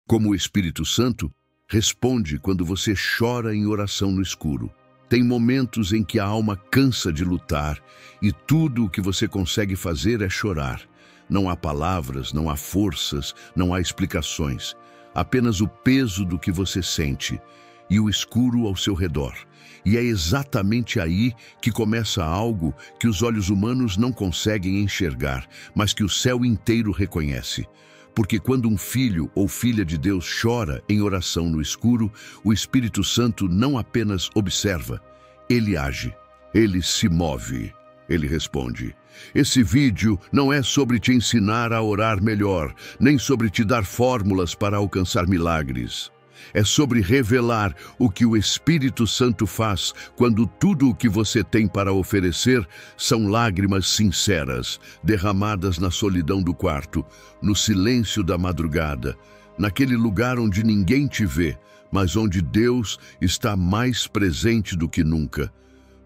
Como o Espírito Santo, responde quando você chora em oração no escuro. Tem momentos em que a alma cansa de lutar e tudo o que você consegue fazer é chorar. Não há palavras, não há forças, não há explicações. Apenas o peso do que você sente e o escuro ao seu redor. E é exatamente aí que começa algo que os olhos humanos não conseguem enxergar, mas que o céu inteiro reconhece. Porque quando um filho ou filha de Deus chora em oração no escuro, o Espírito Santo não apenas observa, ele age, ele se move, ele responde. Esse vídeo não é sobre te ensinar a orar melhor, nem sobre te dar fórmulas para alcançar milagres. É sobre revelar o que o Espírito Santo faz quando tudo o que você tem para oferecer são lágrimas sinceras, derramadas na solidão do quarto, no silêncio da madrugada, naquele lugar onde ninguém te vê, mas onde Deus está mais presente do que nunca.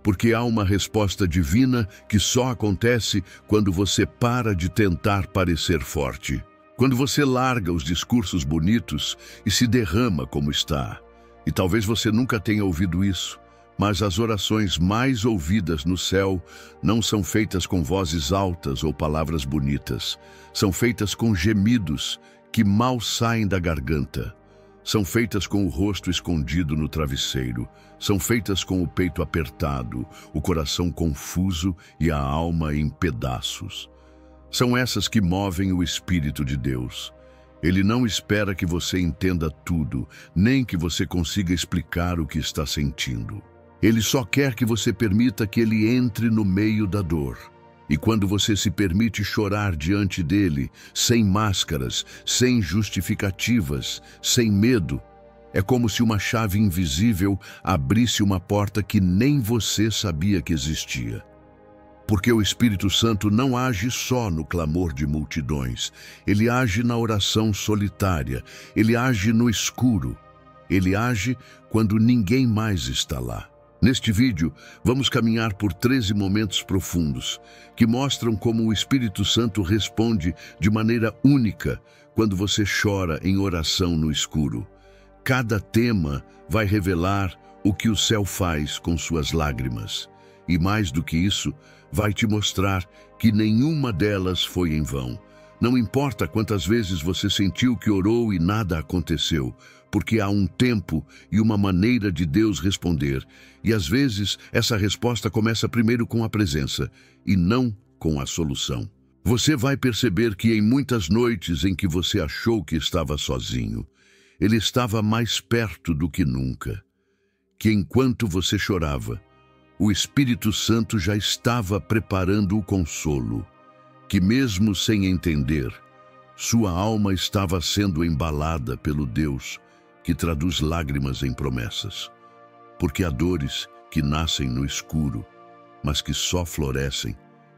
Porque há uma resposta divina que só acontece quando você para de tentar parecer forte. Quando você larga os discursos bonitos e se derrama como está. E talvez você nunca tenha ouvido isso, mas as orações mais ouvidas no céu não são feitas com vozes altas ou palavras bonitas. São feitas com gemidos que mal saem da garganta. São feitas com o rosto escondido no travesseiro. São feitas com o peito apertado, o coração confuso e a alma em pedaços. São essas que movem o Espírito de Deus. Ele não espera que você entenda tudo, nem que você consiga explicar o que está sentindo. Ele só quer que você permita que ele entre no meio da dor. E quando você se permite chorar diante dele, sem máscaras, sem justificativas, sem medo, é como se uma chave invisível abrisse uma porta que nem você sabia que existia. Porque o Espírito Santo não age só no clamor de multidões. Ele age na oração solitária. Ele age no escuro. Ele age quando ninguém mais está lá. Neste vídeo, vamos caminhar por 13 momentos profundos que mostram como o Espírito Santo responde de maneira única quando você chora em oração no escuro. Cada tema vai revelar o que o céu faz com suas lágrimas. E mais do que isso, vai te mostrar que nenhuma delas foi em vão. Não importa quantas vezes você sentiu que orou e nada aconteceu, porque há um tempo e uma maneira de Deus responder. E às vezes essa resposta começa primeiro com a presença e não com a solução. Você vai perceber que em muitas noites em que você achou que estava sozinho, Ele estava mais perto do que nunca. Que enquanto você chorava, o Espírito Santo já estava preparando o consolo, que mesmo sem entender, sua alma estava sendo embalada pelo Deus que traduz lágrimas em promessas. Porque há dores que nascem no escuro, mas que só florescem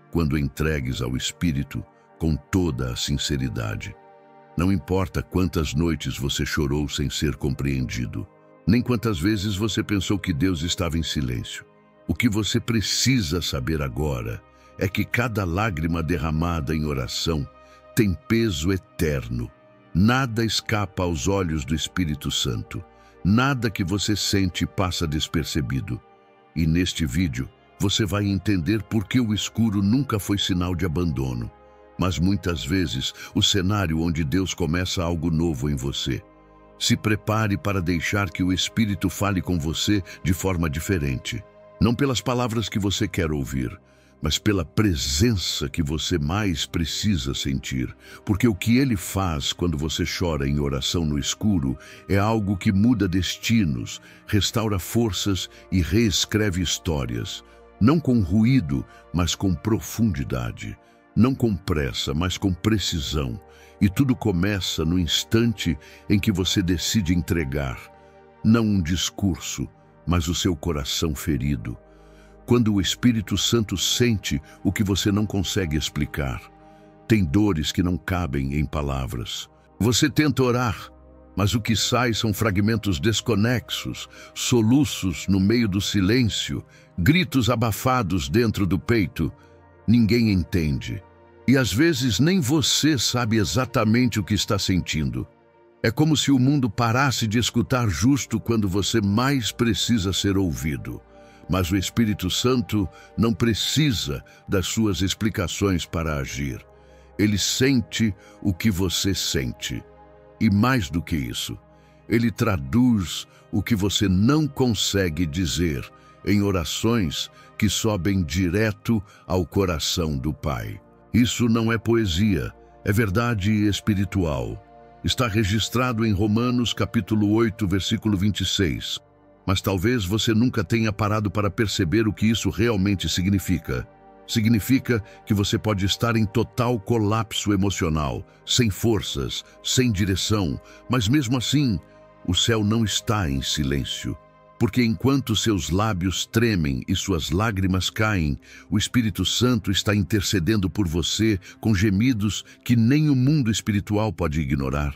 quando entregues ao Espírito com toda a sinceridade. Não importa quantas noites você chorou sem ser compreendido, nem quantas vezes você pensou que Deus estava em silêncio. O que você precisa saber agora é que cada lágrima derramada em oração tem peso eterno. Nada escapa aos olhos do Espírito Santo. Nada que você sente passa despercebido. E neste vídeo, você vai entender por que o escuro nunca foi sinal de abandono, mas muitas vezes o cenário onde Deus começa algo novo em você. Se prepare para deixar que o Espírito fale com você de forma diferente. Não pelas palavras que você quer ouvir, mas pela presença que você mais precisa sentir. Porque o que Ele faz quando você chora em oração no escuro é algo que muda destinos, restaura forças e reescreve histórias. Não com ruído, mas com profundidade. Não com pressa, mas com precisão. E tudo começa no instante em que você decide entregar. Não um discurso, mas o seu coração ferido. Quando o Espírito Santo sente o que você não consegue explicar. Tem dores que não cabem em palavras. Você tenta orar, mas o que sai são fragmentos desconexos, soluços no meio do silêncio, gritos abafados dentro do peito. Ninguém entende. E às vezes nem você sabe exatamente o que está sentindo. É como se o mundo parasse de escutar justo quando você mais precisa ser ouvido. Mas o Espírito Santo não precisa das suas explicações para agir. Ele sente o que você sente. E mais do que isso, ele traduz o que você não consegue dizer em orações que sobem direto ao coração do Pai. Isso não é poesia, é verdade espiritual. Está registrado em Romanos capítulo 8, versículo 26. Mas talvez você nunca tenha parado para perceber o que isso realmente significa. Significa que você pode estar em total colapso emocional, sem forças, sem direção, mas mesmo assim, o céu não está em silêncio. Porque enquanto seus lábios tremem e suas lágrimas caem, o Espírito Santo está intercedendo por você com gemidos que nem o mundo espiritual pode ignorar.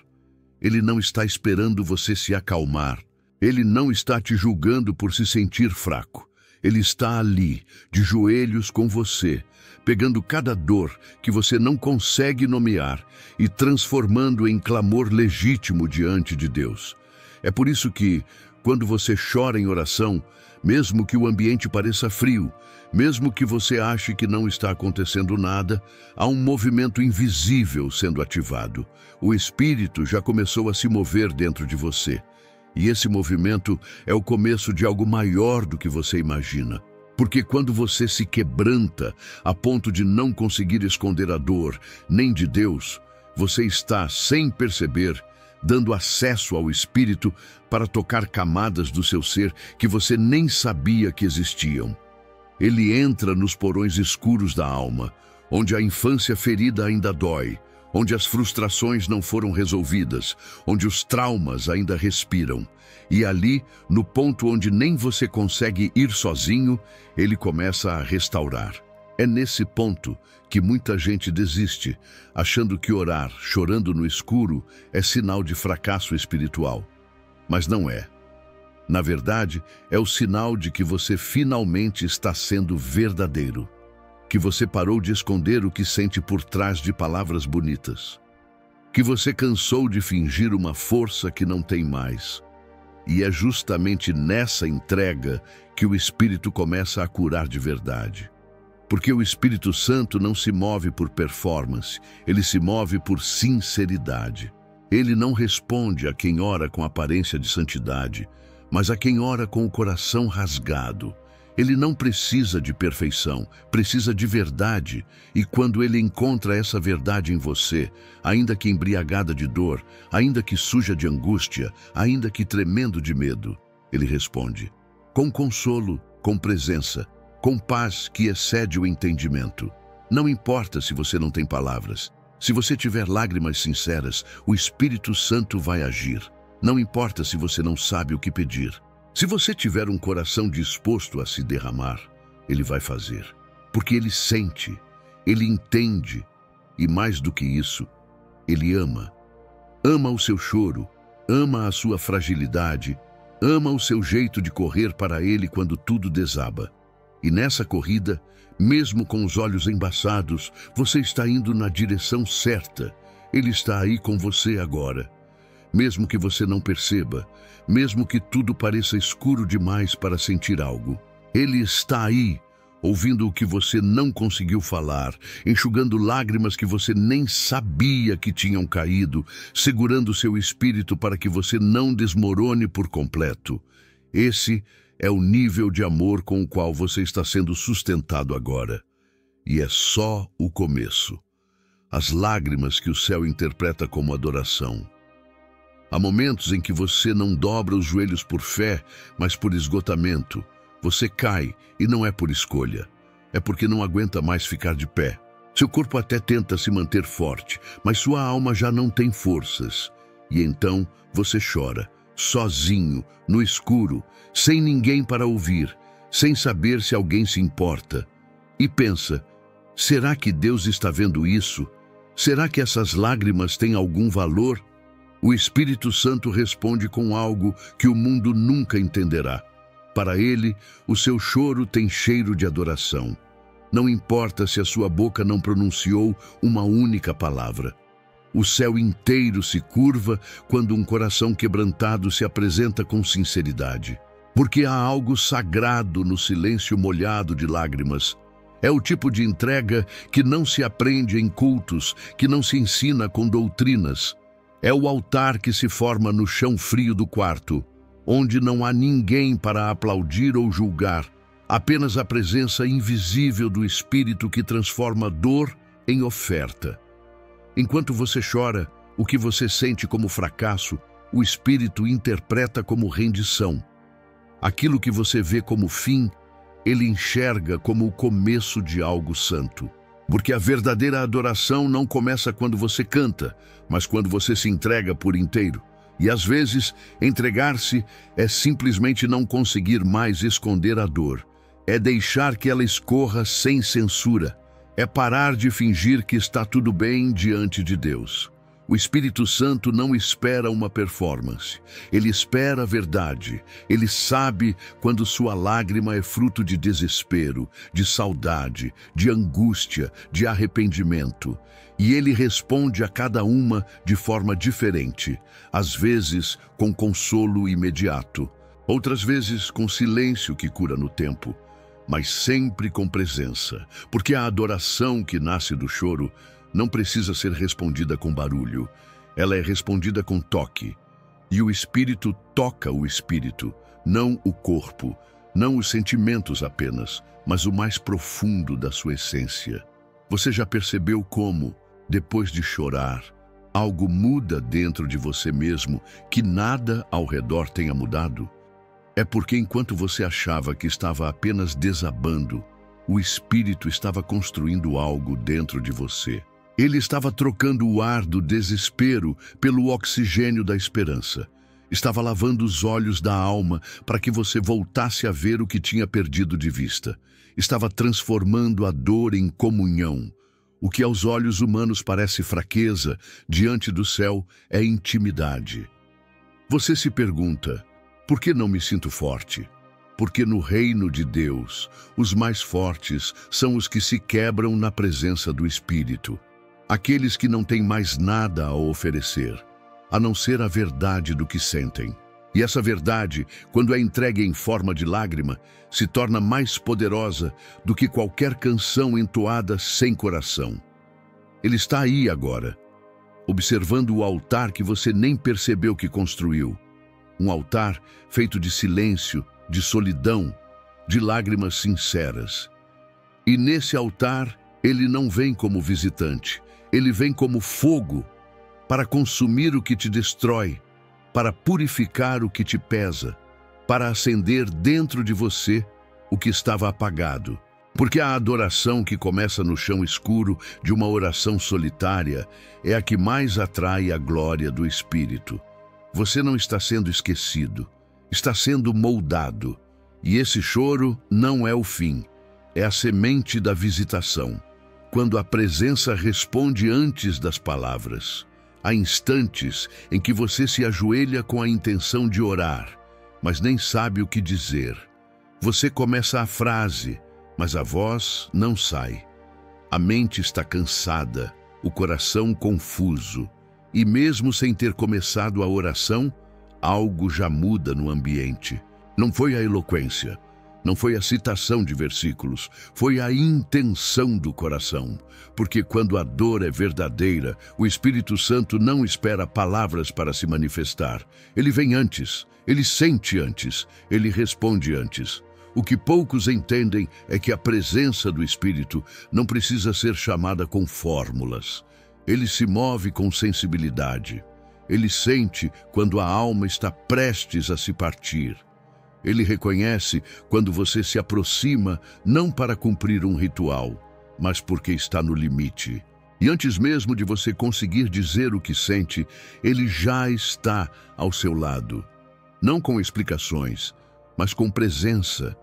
Ele não está esperando você se acalmar. Ele não está te julgando por se sentir fraco. Ele está ali, de joelhos com você, pegando cada dor que você não consegue nomear e transformando em clamor legítimo diante de Deus. É por isso que, quando você chora em oração, mesmo que o ambiente pareça frio, mesmo que você ache que não está acontecendo nada, há um movimento invisível sendo ativado. O Espírito já começou a se mover dentro de você. E esse movimento é o começo de algo maior do que você imagina. Porque quando você se quebranta a ponto de não conseguir esconder a dor, nem de Deus, você está, sem perceber, dando acesso ao Espírito para tocar camadas do seu ser que você nem sabia que existiam. Ele entra nos porões escuros da alma, onde a infância ferida ainda dói, onde as frustrações não foram resolvidas, onde os traumas ainda respiram. E ali, no ponto onde nem você consegue ir sozinho, ele começa a restaurar. É nesse ponto que muita gente desiste, achando que orar, chorando no escuro, é sinal de fracasso espiritual. Mas não é. Na verdade, é o sinal de que você finalmente está sendo verdadeiro. Que você parou de esconder o que sente por trás de palavras bonitas. Que você cansou de fingir uma força que não tem mais. E é justamente nessa entrega que o Espírito começa a curar de verdade. Porque o Espírito Santo não se move por performance, ele se move por sinceridade. Ele não responde a quem ora com aparência de santidade, mas a quem ora com o coração rasgado. Ele não precisa de perfeição, precisa de verdade. E quando ele encontra essa verdade em você, ainda que embriagada de dor, ainda que suja de angústia, ainda que tremendo de medo, ele responde com consolo, com presença, com paz que excede o entendimento. Não importa se você não tem palavras. Se você tiver lágrimas sinceras, o Espírito Santo vai agir. Não importa se você não sabe o que pedir. Se você tiver um coração disposto a se derramar, ele vai fazer. Porque ele sente, ele entende e, mais do que isso, ele ama. Ama o seu choro, ama a sua fragilidade, ama o seu jeito de correr para ele quando tudo desaba. E nessa corrida, mesmo com os olhos embaçados, você está indo na direção certa. Ele está aí com você agora. Mesmo que você não perceba, mesmo que tudo pareça escuro demais para sentir algo, ele está aí, ouvindo o que você não conseguiu falar, enxugando lágrimas que você nem sabia que tinham caído, segurando seu espírito para que você não desmorone por completo. Esse é o nível de amor com o qual você está sendo sustentado agora. E é só o começo. As lágrimas que o céu interpreta como adoração. Há momentos em que você não dobra os joelhos por fé, mas por esgotamento. Você cai, e não é por escolha. É porque não aguenta mais ficar de pé. Seu corpo até tenta se manter forte, mas sua alma já não tem forças. E então você chora, sozinho, no escuro, sem ninguém para ouvir, sem saber se alguém se importa. E pensa, será que Deus está vendo isso? Será que essas lágrimas têm algum valor? O Espírito Santo responde com algo que o mundo nunca entenderá. Para ele, o seu choro tem cheiro de adoração. Não importa se a sua boca não pronunciou uma única palavra. O céu inteiro se curva quando um coração quebrantado se apresenta com sinceridade. Porque há algo sagrado no silêncio molhado de lágrimas. É o tipo de entrega que não se aprende em cultos, que não se ensina com doutrinas. É o altar que se forma no chão frio do quarto, onde não há ninguém para aplaudir ou julgar, apenas a presença invisível do Espírito que transforma dor em oferta. Enquanto você chora, o que você sente como fracasso, o Espírito interpreta como rendição. Aquilo que você vê como fim, ele enxerga como o começo de algo santo. Porque a verdadeira adoração não começa quando você canta, mas quando você se entrega por inteiro. E às vezes, entregar-se é simplesmente não conseguir mais esconder a dor. É deixar que ela escorra sem censura. É parar de fingir que está tudo bem diante de Deus. O Espírito Santo não espera uma performance. Ele espera a verdade. Ele sabe quando sua lágrima é fruto de desespero, de saudade, de angústia, de arrependimento. E ele responde a cada uma de forma diferente, às vezes com consolo imediato, outras vezes com silêncio que cura no tempo, mas sempre com presença, porque a adoração que nasce do choro não precisa ser respondida com barulho, ela é respondida com toque. E o Espírito toca o Espírito, não o corpo, não os sentimentos apenas, mas o mais profundo da sua essência. Você já percebeu como, depois de chorar, algo muda dentro de você mesmo que nada ao redor tenha mudado? É porque enquanto você achava que estava apenas desabando, o Espírito estava construindo algo dentro de você. Ele estava trocando o ar do desespero pelo oxigênio da esperança. Estava lavando os olhos da alma para que você voltasse a ver o que tinha perdido de vista. Estava transformando a dor em comunhão. O que aos olhos humanos parece fraqueza, diante do céu é intimidade. Você se pergunta, por que não me sinto forte? Porque no reino de Deus, os mais fortes são os que se quebram na presença do Espírito. Aqueles que não têm mais nada a oferecer, a não ser a verdade do que sentem. E essa verdade, quando é entregue em forma de lágrima, se torna mais poderosa do que qualquer canção entoada sem coração. Ele está aí agora, observando o altar que você nem percebeu que construiu. Um altar feito de silêncio, de solidão, de lágrimas sinceras. E nesse altar, ele não vem como visitante. Ele vem como fogo para consumir o que te destrói, para purificar o que te pesa, para acender dentro de você o que estava apagado. Porque a adoração que começa no chão escuro de uma oração solitária é a que mais atrai a glória do Espírito. Você não está sendo esquecido, está sendo moldado. E esse choro não é o fim, é a semente da visitação. Quando a presença responde antes das palavras. Há instantes em que você se ajoelha com a intenção de orar, mas nem sabe o que dizer. Você começa a frase, mas a voz não sai. A mente está cansada, o coração confuso. E mesmo sem ter começado a oração, algo já muda no ambiente. Não foi a eloquência. Não foi a citação de versículos, foi a intenção do coração. Porque quando a dor é verdadeira, o Espírito Santo não espera palavras para se manifestar. Ele vem antes, ele sente antes, ele responde antes. O que poucos entendem é que a presença do Espírito não precisa ser chamada com fórmulas. Ele se move com sensibilidade. Ele sente quando a alma está prestes a se partir. Ele reconhece quando você se aproxima não para cumprir um ritual, mas porque está no limite. E antes mesmo de você conseguir dizer o que sente, ele já está ao seu lado. Não com explicações, mas com presença.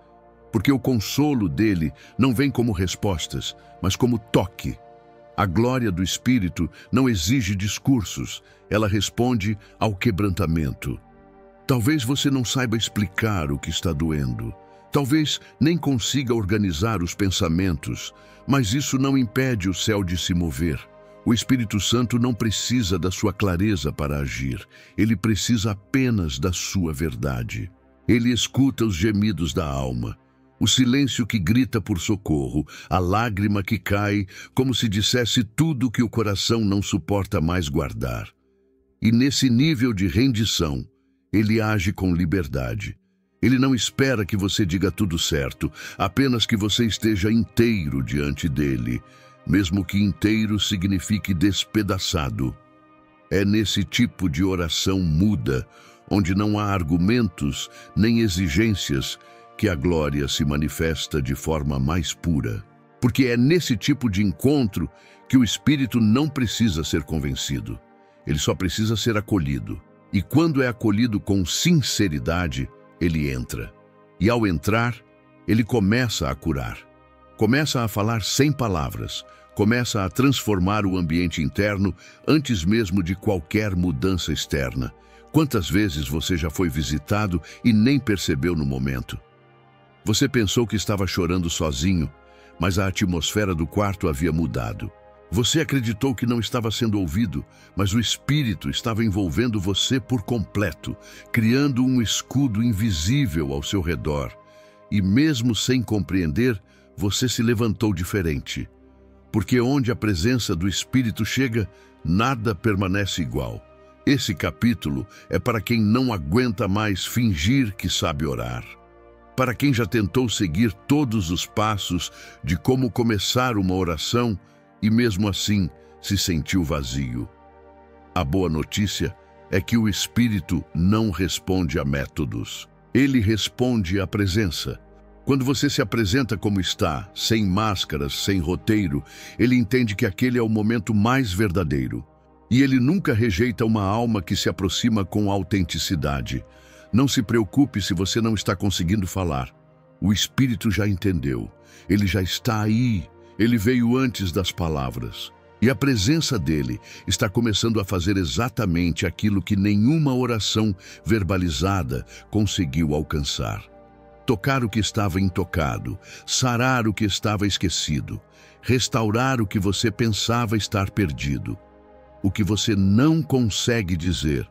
Porque o consolo dele não vem como respostas, mas como toque. A glória do Espírito não exige discursos, ela responde ao quebrantamento. Talvez você não saiba explicar o que está doendo. Talvez nem consiga organizar os pensamentos, mas isso não impede o céu de se mover. O Espírito Santo não precisa da sua clareza para agir. Ele precisa apenas da sua verdade. Ele escuta os gemidos da alma, o silêncio que grita por socorro, a lágrima que cai, como se dissesse tudo que o coração não suporta mais guardar. E nesse nível de rendição, ele age com liberdade. Ele não espera que você diga tudo certo, apenas que você esteja inteiro diante dele, mesmo que inteiro signifique despedaçado. É nesse tipo de oração muda, onde não há argumentos nem exigências, que a glória se manifesta de forma mais pura. Porque é nesse tipo de encontro que o Espírito não precisa ser convencido. Ele só precisa ser acolhido. E quando é acolhido com sinceridade, ele entra. E ao entrar, ele começa a curar. Começa a falar sem palavras. Começa a transformar o ambiente interno antes mesmo de qualquer mudança externa. Quantas vezes você já foi visitado e nem percebeu no momento? Você pensou que estava chorando sozinho, mas a atmosfera do quarto havia mudado. Você acreditou que não estava sendo ouvido, mas o Espírito estava envolvendo você por completo, criando um escudo invisível ao seu redor. E mesmo sem compreender, você se levantou diferente. Porque onde a presença do Espírito chega, nada permanece igual. Esse capítulo é para quem não aguenta mais fingir que sabe orar. Para quem já tentou seguir todos os passos de como começar uma oração e mesmo assim se sentiu vazio. A boa notícia é que o Espírito não responde a métodos. Ele responde à presença. Quando você se apresenta como está, sem máscaras, sem roteiro, ele entende que aquele é o momento mais verdadeiro. E ele nunca rejeita uma alma que se aproxima com autenticidade. Não se preocupe se você não está conseguindo falar. O Espírito já entendeu. Ele já está aí. Ele veio antes das palavras. E a presença dele está começando a fazer exatamente aquilo que nenhuma oração verbalizada conseguiu alcançar. Tocar o que estava intocado, sarar o que estava esquecido, restaurar o que você pensava estar perdido. O que você não consegue dizer,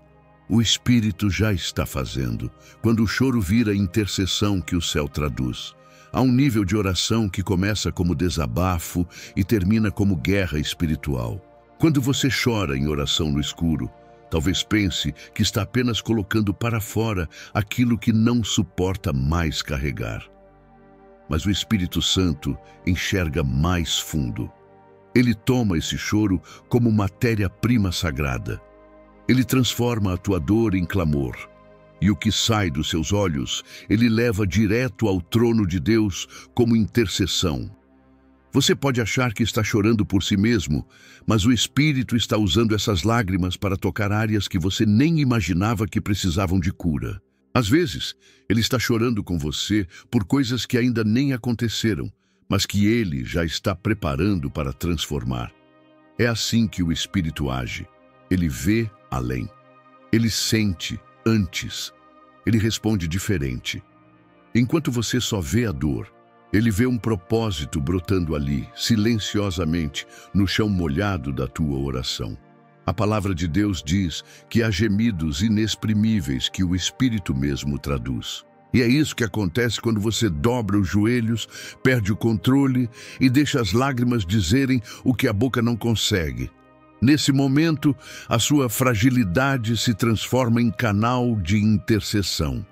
o Espírito já está fazendo, quando o choro vira intercessão que o céu traduz. Há um nível de oração que começa como desabafo e termina como guerra espiritual. Quando você chora em oração no escuro, talvez pense que está apenas colocando para fora aquilo que não suporta mais carregar. Mas o Espírito Santo enxerga mais fundo. Ele toma esse choro como matéria-prima sagrada. Ele transforma a tua dor em clamor. E o que sai dos seus olhos, ele leva direto ao trono de Deus como intercessão. Você pode achar que está chorando por si mesmo, mas o Espírito está usando essas lágrimas para tocar áreas que você nem imaginava que precisavam de cura. Às vezes, ele está chorando com você por coisas que ainda nem aconteceram, mas que ele já está preparando para transformar. É assim que o Espírito age. Ele vê além. Ele sente antes. Ele responde diferente. Enquanto você só vê a dor, ele vê um propósito brotando ali, silenciosamente, no chão molhado da tua oração. A palavra de Deus diz que há gemidos inexprimíveis que o Espírito mesmo traduz. E é isso que acontece quando você dobra os joelhos, perde o controle e deixa as lágrimas dizerem o que a boca não consegue. Nesse momento, a sua fragilidade se transforma em canal de intercessão.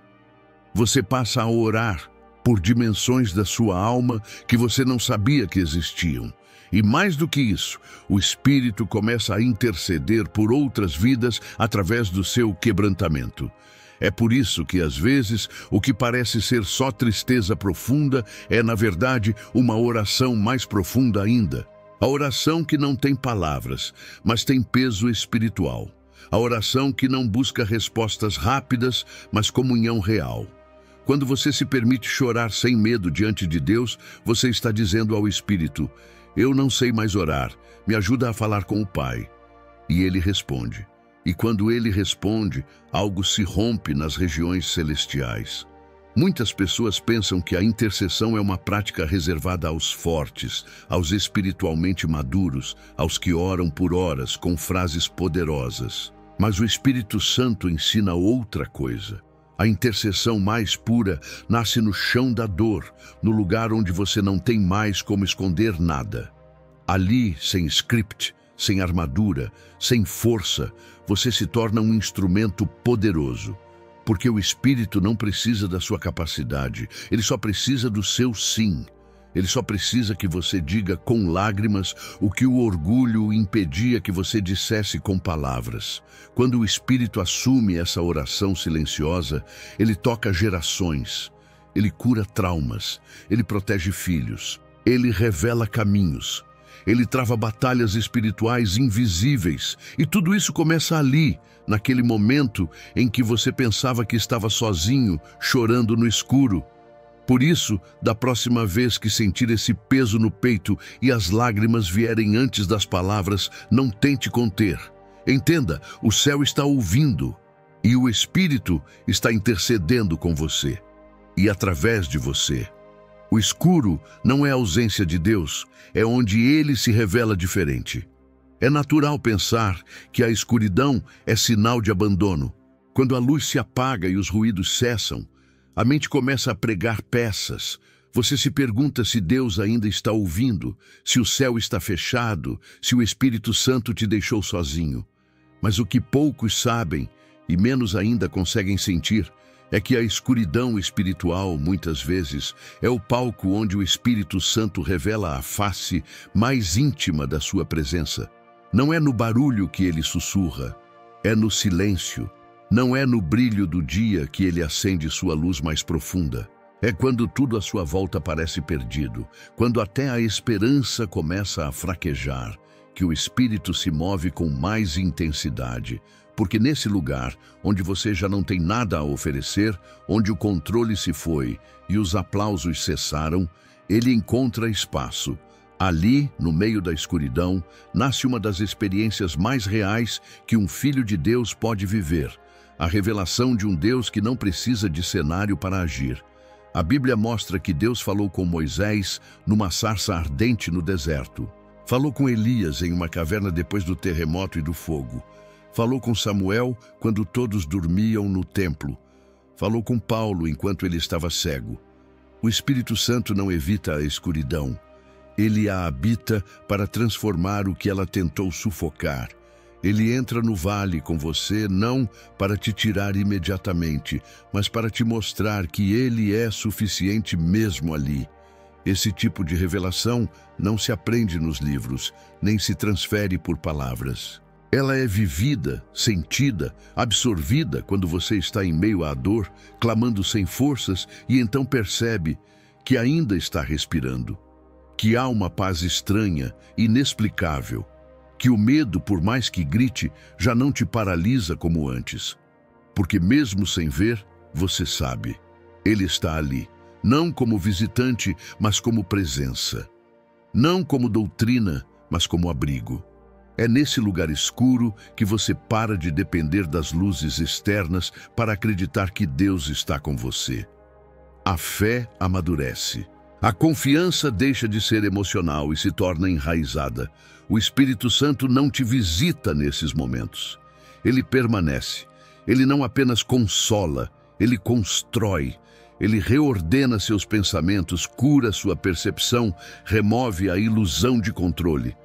Você passa a orar por dimensões da sua alma que você não sabia que existiam. E mais do que isso, o Espírito começa a interceder por outras vidas através do seu quebrantamento. É por isso que, às vezes, o que parece ser só tristeza profunda é, na verdade, uma oração mais profunda ainda. A oração que não tem palavras, mas tem peso espiritual. A oração que não busca respostas rápidas, mas comunhão real. Quando você se permite chorar sem medo diante de Deus, você está dizendo ao Espírito: eu não sei mais orar, me ajuda a falar com o Pai. E ele responde. E quando ele responde, algo se rompe nas regiões celestiais. Muitas pessoas pensam que a intercessão é uma prática reservada aos fortes, aos espiritualmente maduros, aos que oram por horas com frases poderosas. Mas o Espírito Santo ensina outra coisa. A intercessão mais pura nasce no chão da dor, no lugar onde você não tem mais como esconder nada. Ali, sem script, sem armadura, sem força, você se torna um instrumento poderoso. Porque o Espírito não precisa da sua capacidade, ele só precisa do seu sim. Ele só precisa que você diga com lágrimas o que o orgulho impedia que você dissesse com palavras. Quando o Espírito assume essa oração silenciosa, ele toca gerações, ele cura traumas, ele protege filhos, ele revela caminhos, ele trava batalhas espirituais invisíveis. E tudo isso começa ali, naquele momento em que você pensava que estava sozinho, chorando no escuro. Por isso, da próxima vez que sentir esse peso no peito e as lágrimas vierem antes das palavras, não tente conter. Entenda, o céu está ouvindo e o Espírito está intercedendo com você e através de você. O escuro não é a ausência de Deus, é onde Ele se revela diferente. É natural pensar que a escuridão é sinal de abandono. Quando a luz se apaga e os ruídos cessam, a mente começa a pregar peças. Você se pergunta se Deus ainda está ouvindo, se o céu está fechado, se o Espírito Santo te deixou sozinho. Mas o que poucos sabem, e menos ainda conseguem sentir, é que a escuridão espiritual, muitas vezes, é o palco onde o Espírito Santo revela a face mais íntima da sua presença. Não é no barulho que ele sussurra, é no silêncio. Não é no brilho do dia que ele acende sua luz mais profunda. É quando tudo à sua volta parece perdido, quando até a esperança começa a fraquejar, que o Espírito se move com mais intensidade. Porque nesse lugar, onde você já não tem nada a oferecer, onde o controle se foi e os aplausos cessaram, ele encontra espaço. Ali, no meio da escuridão, nasce uma das experiências mais reais que um filho de Deus pode viver. A revelação de um Deus que não precisa de cenário para agir. A Bíblia mostra que Deus falou com Moisés numa sarça ardente no deserto. Falou com Elias em uma caverna depois do terremoto e do fogo. Falou com Samuel quando todos dormiam no templo. Falou com Paulo enquanto ele estava cego. O Espírito Santo não evita a escuridão. Ele a habita para transformar o que ela tentou sufocar. Ele entra no vale com você não para te tirar imediatamente, mas para te mostrar que ele é suficiente mesmo ali. Esse tipo de revelação não se aprende nos livros, nem se transfere por palavras. Ela é vivida, sentida, absorvida quando você está em meio à dor, clamando sem forças e então percebe que ainda está respirando, que há uma paz estranha, inexplicável, que o medo, por mais que grite, já não te paralisa como antes. Porque mesmo sem ver, você sabe, ele está ali, não como visitante, mas como presença. Não como doutrina, mas como abrigo. É nesse lugar escuro que você para de depender das luzes externas para acreditar que Deus está com você. A fé amadurece. A confiança deixa de ser emocional e se torna enraizada. O Espírito Santo não te visita nesses momentos. Ele permanece. Ele não apenas consola, ele constrói. Ele reordena seus pensamentos, cura sua percepção, remove a ilusão de controle.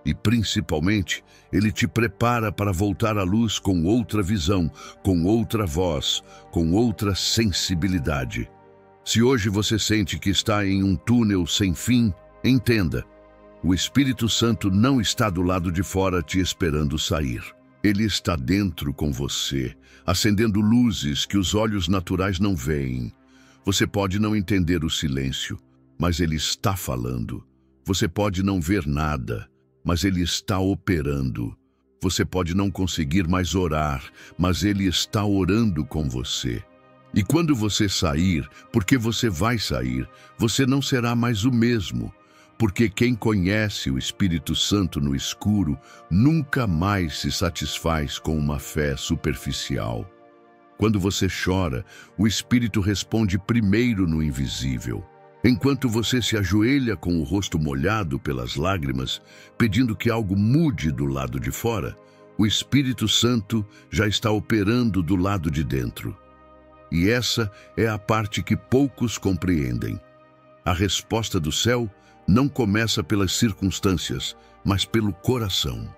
E, principalmente, ele te prepara para voltar à luz com outra visão, com outra voz, com outra sensibilidade. Se hoje você sente que está em um túnel sem fim, entenda. O Espírito Santo não está do lado de fora te esperando sair. Ele está dentro com você, acendendo luzes que os olhos naturais não veem. Você pode não entender o silêncio, mas ele está falando. Você pode não ver nada, mas ele está operando. Você pode não conseguir mais orar, mas ele está orando com você. E quando você sair, porque você vai sair, você não será mais o mesmo. Porque quem conhece o Espírito Santo no escuro nunca mais se satisfaz com uma fé superficial. Quando você chora, o Espírito responde primeiro no invisível. Enquanto você se ajoelha com o rosto molhado pelas lágrimas, pedindo que algo mude do lado de fora, o Espírito Santo já está operando do lado de dentro. E essa é a parte que poucos compreendem. A resposta do céu não começa pelas circunstâncias, mas pelo coração.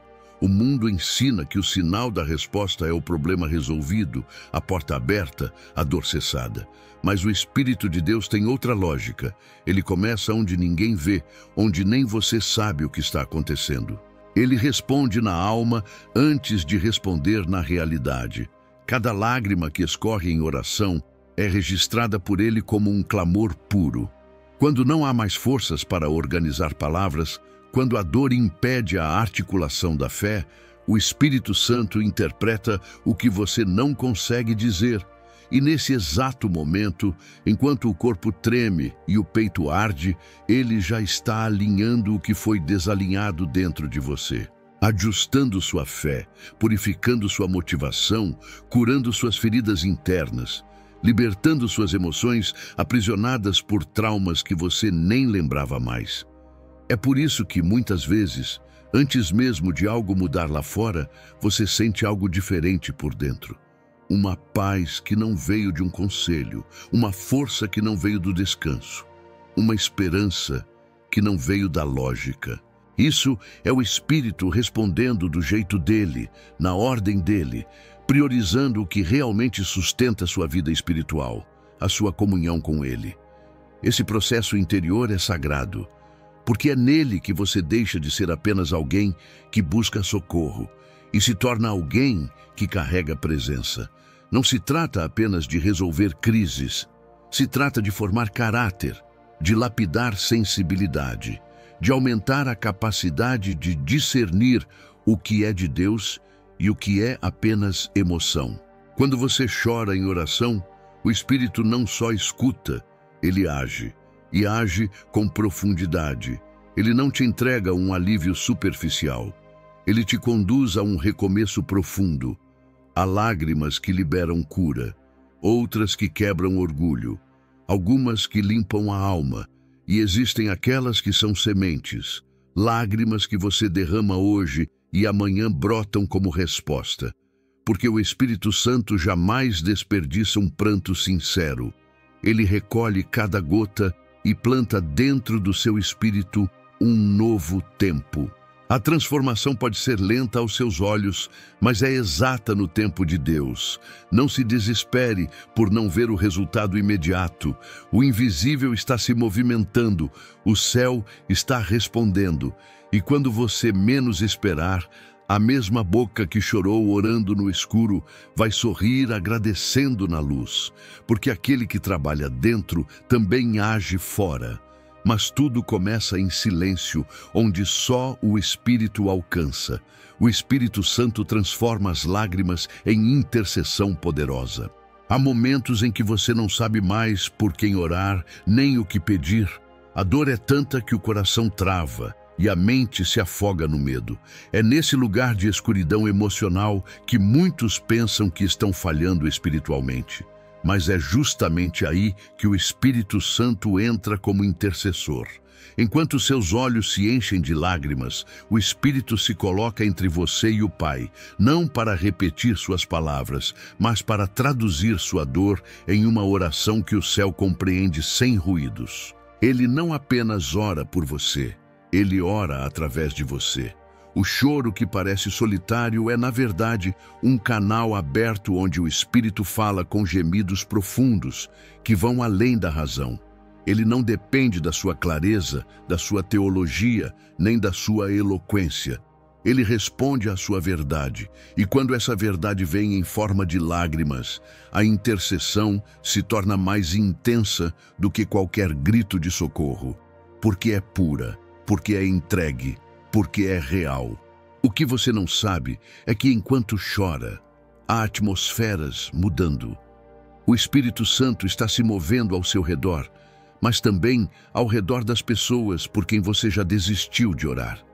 O mundo ensina que o sinal da resposta é o problema resolvido, a porta aberta, a dor cessada. Mas o Espírito de Deus tem outra lógica. Ele começa onde ninguém vê, onde nem você sabe o que está acontecendo. Ele responde na alma antes de responder na realidade. Cada lágrima que escorre em oração é registrada por ele como um clamor puro. Quando não há mais forças para organizar palavras, quando a dor impede a articulação da fé, o Espírito Santo interpreta o que você não consegue dizer. E nesse exato momento, enquanto o corpo treme e o peito arde, ele já está alinhando o que foi desalinhado dentro de você, ajustando sua fé, purificando sua motivação, curando suas feridas internas, libertando suas emoções aprisionadas por traumas que você nem lembrava mais. É por isso que, muitas vezes, antes mesmo de algo mudar lá fora, você sente algo diferente por dentro. Uma paz que não veio de um conselho, uma força que não veio do descanso, uma esperança que não veio da lógica. Isso é o Espírito respondendo do jeito dele, na ordem dele, priorizando o que realmente sustenta sua vida espiritual, a sua comunhão com ele. Esse processo interior é sagrado, porque é nele que você deixa de ser apenas alguém que busca socorro e se torna alguém que carrega presença. Não se trata apenas de resolver crises, se trata de formar caráter, de lapidar sensibilidade, de aumentar a capacidade de discernir o que é de Deus e o que é apenas emoção. Quando você chora em oração, o Espírito não só escuta, ele age, e age com profundidade. Ele não te entrega um alívio superficial, ele te conduz a um recomeço profundo. Há lágrimas que liberam cura, outras que quebram orgulho, algumas que limpam a alma, e existem aquelas que são sementes, lágrimas que você derrama hoje e amanhã brotam como resposta, porque o Espírito Santo jamais desperdiça um pranto sincero. Ele recolhe cada gota e planta dentro do seu espírito um novo tempo. A transformação pode ser lenta aos seus olhos, mas é exata no tempo de Deus. Não se desespere por não ver o resultado imediato. O invisível está se movimentando, o céu está respondendo. E quando você menos esperar, a mesma boca que chorou orando no escuro vai sorrir agradecendo na luz, porque aquele que trabalha dentro também age fora. Mas tudo começa em silêncio, onde só o Espírito alcança. O Espírito Santo transforma as lágrimas em intercessão poderosa. Há momentos em que você não sabe mais por quem orar, nem o que pedir. A dor é tanta que o coração trava e a mente se afoga no medo. É nesse lugar de escuridão emocional que muitos pensam que estão falhando espiritualmente. Mas é justamente aí que o Espírito Santo entra como intercessor. Enquanto seus olhos se enchem de lágrimas, o Espírito se coloca entre você e o Pai, não para repetir suas palavras, mas para traduzir sua dor em uma oração que o céu compreende sem ruídos. Ele não apenas ora por você, ele ora através de você. O choro que parece solitário é, na verdade, um canal aberto onde o Espírito fala com gemidos profundos, que vão além da razão. Ele não depende da sua clareza, da sua teologia, nem da sua eloquência. Ele responde à sua verdade, e quando essa verdade vem em forma de lágrimas, a intercessão se torna mais intensa do que qualquer grito de socorro, porque é pura, porque é entregue, porque é real. O que você não sabe é que enquanto chora, há atmosferas mudando. O Espírito Santo está se movendo ao seu redor, mas também ao redor das pessoas por quem você já desistiu de orar.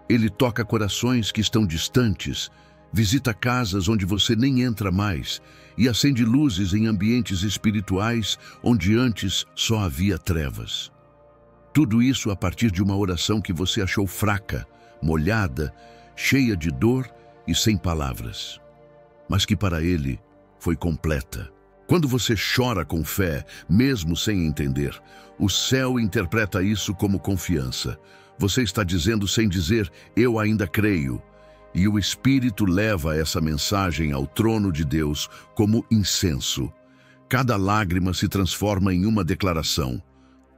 Ele toca corações que estão distantes Visita casas onde você nem entra mais e acende luzes em ambientes espirituais onde antes só havia trevas. Tudo isso a partir de uma oração que você achou fraca, molhada, cheia de dor e sem palavras, mas que para ele foi completa. Quando você chora com fé, mesmo sem entender, o céu interpreta isso como confiança. Você está dizendo sem dizer, eu ainda creio. E o Espírito leva essa mensagem ao trono de Deus como incenso. Cada lágrima se transforma em uma declaração.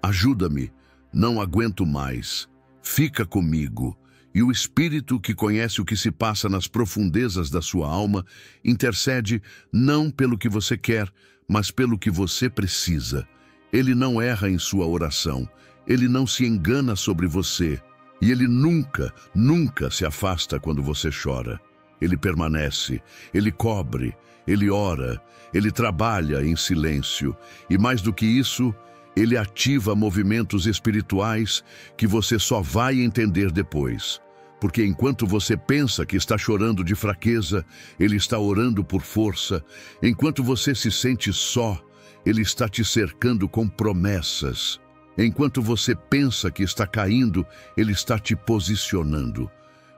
Ajuda-me, não aguento mais. Fica comigo. E o Espírito, que conhece o que se passa nas profundezas da sua alma, intercede não pelo que você quer, mas pelo que você precisa. Ele não erra em sua oração. Ele não se engana sobre você. E ele nunca, nunca se afasta quando você chora. Ele permanece, ele cobre, ele ora, ele trabalha em silêncio. E mais do que isso, ele ativa movimentos espirituais que você só vai entender depois. Porque enquanto você pensa que está chorando de fraqueza, ele está orando por força. Enquanto você se sente só, ele está te cercando com promessas. Enquanto você pensa que está caindo, ele está te posicionando.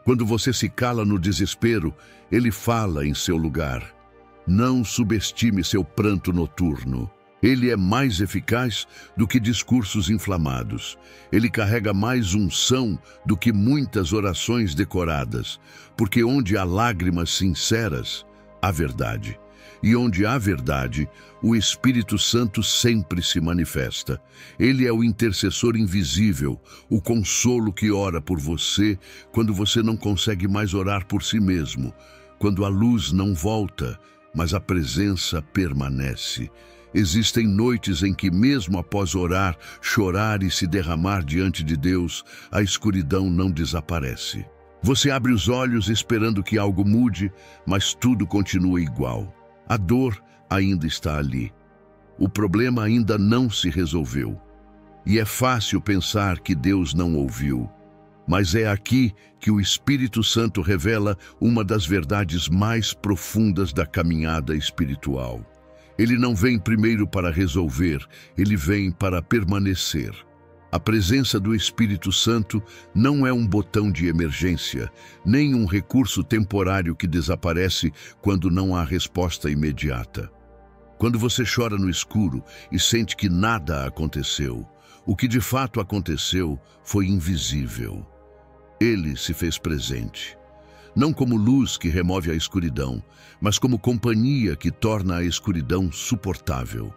Quando você se cala no desespero, ele fala em seu lugar. Não subestime seu pranto noturno. Ele é mais eficaz do que discursos inflamados. Ele carrega mais unção do que muitas orações decoradas, porque onde há lágrimas sinceras, há verdade. E onde há verdade, o Espírito Santo sempre se manifesta. Ele é o intercessor invisível, o consolo que ora por você quando você não consegue mais orar por si mesmo, quando a luz não volta, mas a presença permanece. Existem noites em que, mesmo após orar, chorar e se derramar diante de Deus, a escuridão não desaparece. Você abre os olhos esperando que algo mude, mas tudo continua igual. A dor ainda está ali. O problema ainda não se resolveu. E é fácil pensar que Deus não ouviu. Mas é aqui que o Espírito Santo revela uma das verdades mais profundas da caminhada espiritual. Ele não vem primeiro para resolver, ele vem para permanecer. A presença do Espírito Santo não é um botão de emergência, nem um recurso temporário que desaparece quando não há resposta imediata. Quando você chora no escuro e sente que nada aconteceu, o que de fato aconteceu foi invisível. Ele se fez presente. Não como luz que remove a escuridão, mas como companhia que torna a escuridão suportável.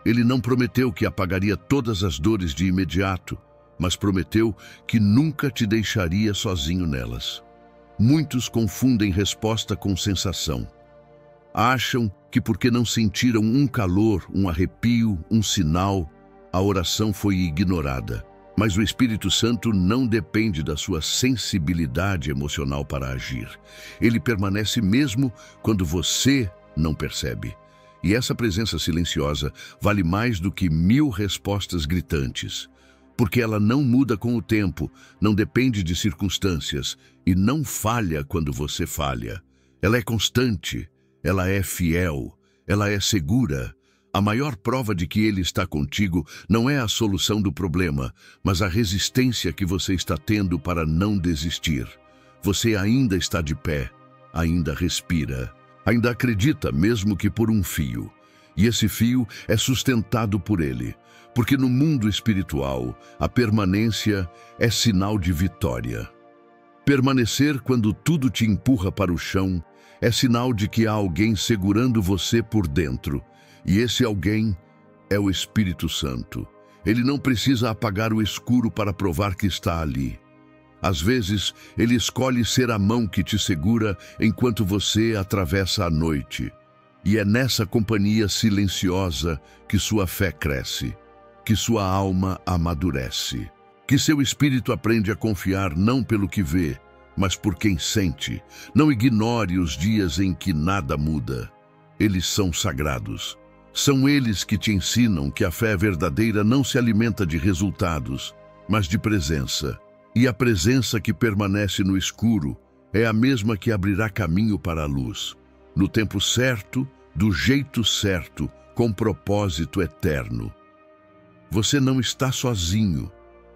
Ele não prometeu que apagaria todas as dores de imediato, mas prometeu que nunca te deixaria sozinho nelas. Muitos confundem resposta com sensação. Acham que porque não sentiram um calor, um arrepio, um sinal, a oração foi ignorada. Mas o Espírito Santo não depende da sua sensibilidade emocional para agir. Ele permanece mesmo quando você não percebe. E essa presença silenciosa vale mais do que 1000 respostas gritantes, porque ela não muda com o tempo, não depende de circunstâncias e não falha quando você falha. Ela é constante, ela é fiel, ela é segura. A maior prova de que Ele está contigo não é a solução do problema, mas a resistência que você está tendo para não desistir. Você ainda está de pé, ainda respira. Ainda acredita, mesmo que por um fio. E esse fio é sustentado por ele, porque no mundo espiritual, a permanência é sinal de vitória. Permanecer quando tudo te empurra para o chão é sinal de que há alguém segurando você por dentro. E esse alguém é o Espírito Santo. Ele não precisa apagar o escuro para provar que está ali. Às vezes, ele escolhe ser a mão que te segura enquanto você atravessa a noite. E é nessa companhia silenciosa que sua fé cresce, que sua alma amadurece, que seu espírito aprende a confiar não pelo que vê, mas por quem sente. Não ignore os dias em que nada muda. Eles são sagrados. São eles que te ensinam que a fé verdadeira não se alimenta de resultados, mas de presença. E a presença que permanece no escuro é a mesma que abrirá caminho para a luz, no tempo certo, do jeito certo, com propósito eterno. Você não está sozinho.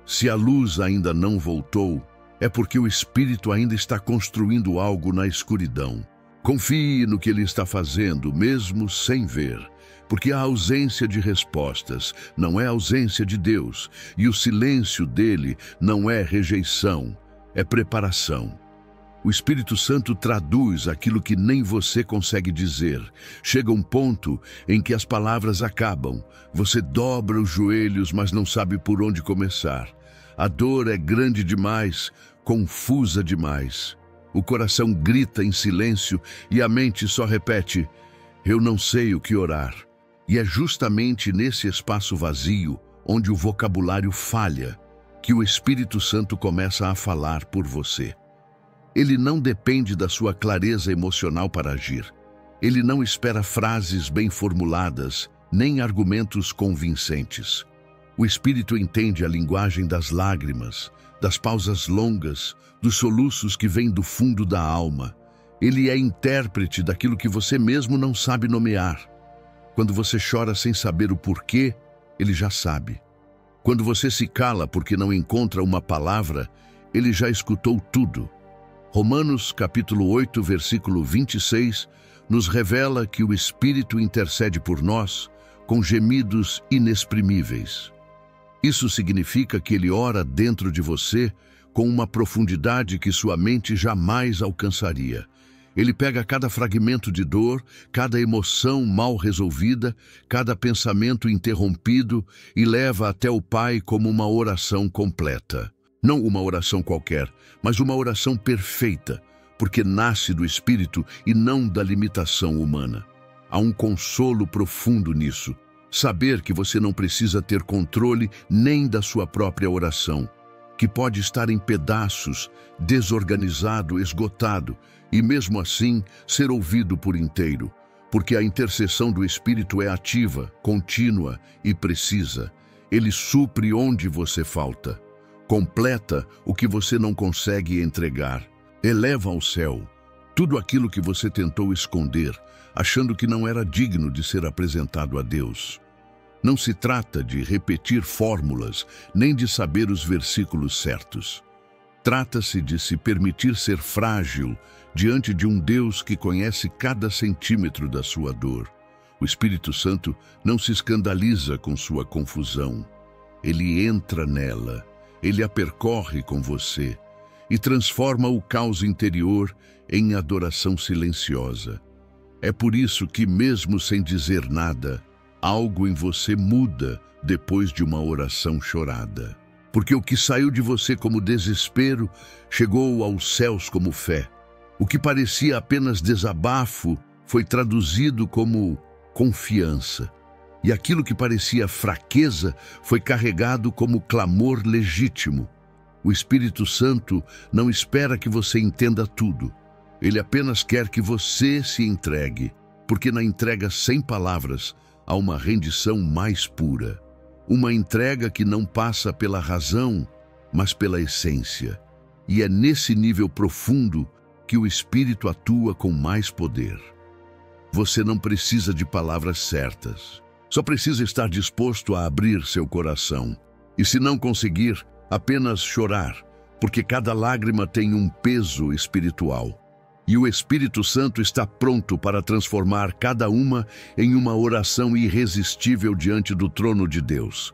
Se a luz ainda não voltou, é porque o Espírito ainda está construindo algo na escuridão. Confie no que Ele está fazendo, mesmo sem ver, porque a ausência de respostas não é ausência de Deus, e o silêncio dele não é rejeição, é preparação. O Espírito Santo traduz aquilo que nem você consegue dizer. Chega um ponto em que as palavras acabam. Você dobra os joelhos, mas não sabe por onde começar. A dor é grande demais, confusa demais. O coração grita em silêncio e a mente só repete: eu não sei o que orar. E é justamente nesse espaço vazio, onde o vocabulário falha, que o Espírito Santo começa a falar por você. Ele não depende da sua clareza emocional para agir. Ele não espera frases bem formuladas, nem argumentos convincentes. O Espírito entende a linguagem das lágrimas, das pausas longas, dos soluços que vêm do fundo da alma. Ele é intérprete daquilo que você mesmo não sabe nomear. Quando você chora sem saber o porquê, ele já sabe. Quando você se cala porque não encontra uma palavra, ele já escutou tudo. Romanos capítulo 8, versículo 26, nos revela que o Espírito intercede por nós com gemidos inexprimíveis. Isso significa que ele ora dentro de você com uma profundidade que sua mente jamais alcançaria. Ele pega cada fragmento de dor, cada emoção mal resolvida, cada pensamento interrompido e leva até o Pai como uma oração completa. Não uma oração qualquer, mas uma oração perfeita, porque nasce do Espírito e não da limitação humana. Há um consolo profundo nisso. Saber que você não precisa ter controle nem da sua própria oração, que pode estar em pedaços, desorganizado, esgotado, e mesmo assim ser ouvido por inteiro, porque a intercessão do Espírito é ativa, contínua e precisa. Ele supre onde você falta, completa o que você não consegue entregar, eleva ao céu tudo aquilo que você tentou esconder, achando que não era digno de ser apresentado a Deus. Não se trata de repetir fórmulas, nem de saber os versículos certos. Trata-se de se permitir ser frágil diante de um Deus que conhece cada centímetro da sua dor. O Espírito Santo não se escandaliza com sua confusão. Ele entra nela, ele a percorre com você e transforma o caos interior em adoração silenciosa. É por isso que, mesmo sem dizer nada, algo em você muda depois de uma oração chorada. Porque o que saiu de você como desespero chegou aos céus como fé. O que parecia apenas desabafo foi traduzido como confiança. E aquilo que parecia fraqueza foi carregado como clamor legítimo. O Espírito Santo não espera que você entenda tudo. Ele apenas quer que você se entregue, porque na entrega sem palavras há uma rendição mais pura. Uma entrega que não passa pela razão, mas pela essência. E é nesse nível profundo que o Espírito atua com mais poder. Você não precisa de palavras certas. Só precisa estar disposto a abrir seu coração. E se não conseguir, apenas chorar, porque cada lágrima tem um peso espiritual. E o Espírito Santo está pronto para transformar cada uma em uma oração irresistível diante do trono de Deus.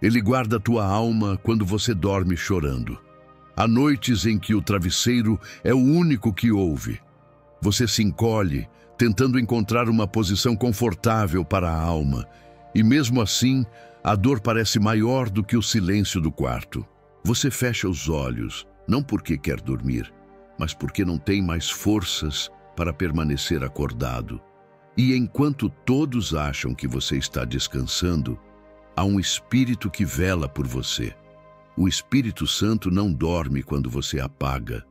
Ele guarda tua alma quando você dorme chorando. Há noites em que o travesseiro é o único que ouve. Você se encolhe, tentando encontrar uma posição confortável para a alma. E mesmo assim, a dor parece maior do que o silêncio do quarto. Você fecha os olhos, não porque quer dormir, mas porque não tem mais forças para permanecer acordado. E enquanto todos acham que você está descansando, há um Espírito que vela por você. O Espírito Santo não dorme quando você apaga.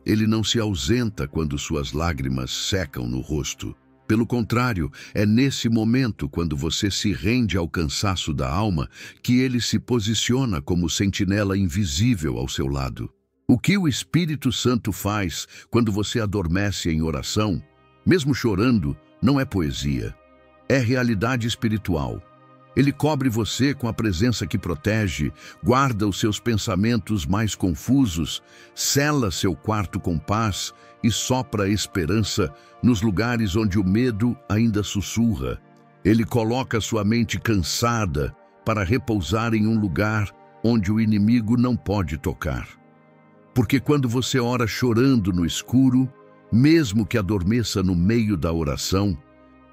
Ele não se ausenta quando suas lágrimas secam no rosto. Pelo contrário, é nesse momento, quando você se rende ao cansaço da alma, que ele se posiciona como sentinela invisível ao seu lado. O que o Espírito Santo faz quando você adormece em oração, mesmo chorando, não é poesia. É realidade espiritual. Ele cobre você com a presença que protege, guarda os seus pensamentos mais confusos, sela seu quarto com paz e sopra esperança nos lugares onde o medo ainda sussurra. Ele coloca sua mente cansada para repousar em um lugar onde o inimigo não pode tocar. Porque quando você ora chorando no escuro, mesmo que adormeça no meio da oração,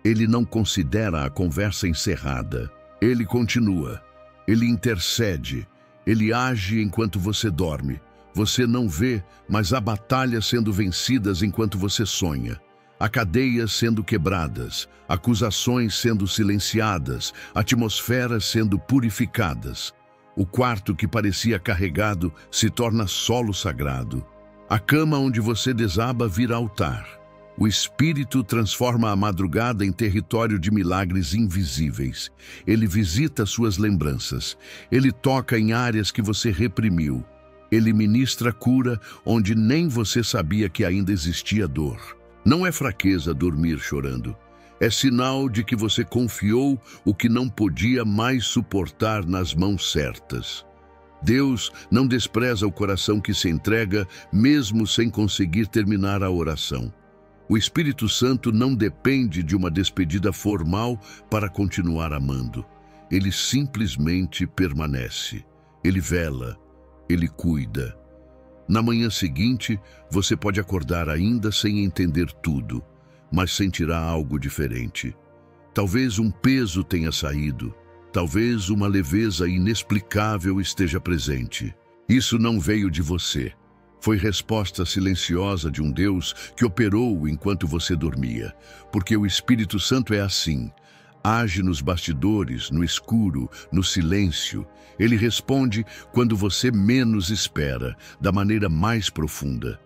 ele não considera a conversa encerrada. Ele continua, ele intercede, ele age enquanto você dorme. Você não vê, mas há batalhas sendo vencidas enquanto você sonha. Há cadeias sendo quebradas, acusações sendo silenciadas, atmosferas sendo purificadas. O quarto que parecia carregado se torna solo sagrado. A cama onde você desaba vira altar. O Espírito transforma a madrugada em território de milagres invisíveis. Ele visita suas lembranças. Ele toca em áreas que você reprimiu. Ele ministra cura onde nem você sabia que ainda existia dor. Não é fraqueza dormir chorando. É sinal de que você confiou o que não podia mais suportar nas mãos certas. Deus não despreza o coração que se entrega, mesmo sem conseguir terminar a oração. O Espírito Santo não depende de uma despedida formal para continuar amando. Ele simplesmente permanece. Ele vela. Ele cuida. Na manhã seguinte, você pode acordar ainda sem entender tudo, mas sentirá algo diferente. Talvez um peso tenha saído. Talvez uma leveza inexplicável esteja presente. Isso não veio de você. Foi resposta silenciosa de um Deus que operou enquanto você dormia. Porque o Espírito Santo é assim. Age nos bastidores, no escuro, no silêncio. Ele responde quando você menos espera, da maneira mais profunda.